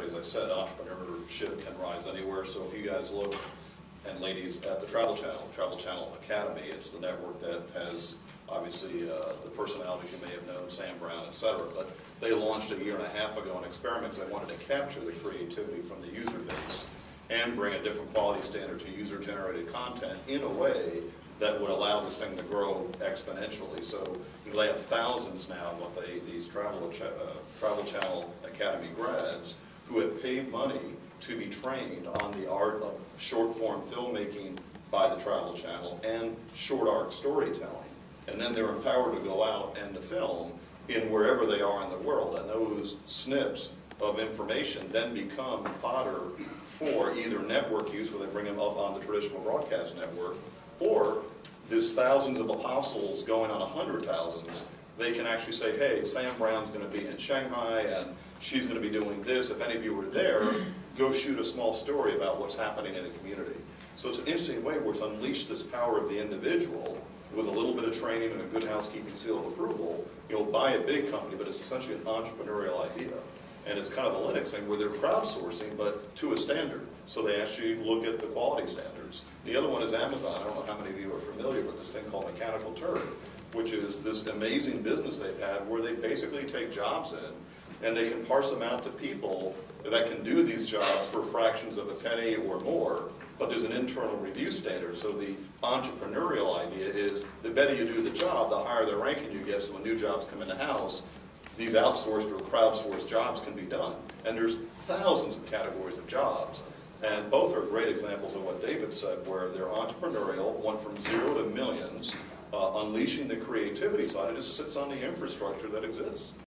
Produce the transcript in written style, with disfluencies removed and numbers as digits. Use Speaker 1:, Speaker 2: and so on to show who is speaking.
Speaker 1: everybody, as I said, entrepreneurship can rise anywhere. So if you guys look, and ladies, at the Travel Channel Academy, it's the network that has obviously the personalities you may have known, Sam Brown, etc. But they launched a year and a half ago an experiment because they wanted to capture the creativity from the user base and bring a different quality standard to user-generated content in a way that would allow this thing to grow exponentially. So they have thousands now of these Travel Channel Academy grads who have paid money to be trained on the art of short-form filmmaking by the Travel Channel and short arc storytelling. And then they're empowered to go out and to film in wherever they are in the world. And those snips of information then become fodder for either network use, where they bring them up on the traditional broadcast network, or there's thousands of apostles going on 100,000s. They can actually say, hey, Sam Brown's going to be in Shanghai and she's going to be doing this. If any of you were there, go shoot a small story about what's happening in the community. So it's an interesting way where it's unleashed this power of the individual with a little bit of training and a good housekeeping seal of approval. You'll buy a big company, but it's essentially an entrepreneurial idea. And it's kind of a Linux thing where they're crowdsourcing, but to a standard. So they actually look at the quality standards. The other one is Amazon. I don't know how many of you are familiar with this thing called Mechanical Turk, which is this amazing business they've had where they basically take jobs in and they can parse them out to people that can do these jobs for fractions of a penny or more, but there's an internal review standard. So the entrepreneurial idea is the better you do the job, the higher the ranking you get, so when new jobs come in the house, these outsourced or crowdsourced jobs can be done. And there's thousands of categories of jobs. And both are great examples of what David said, where they're entrepreneurial, one from 0 to millions, unleashing the creativity side. It just sits on the infrastructure that exists.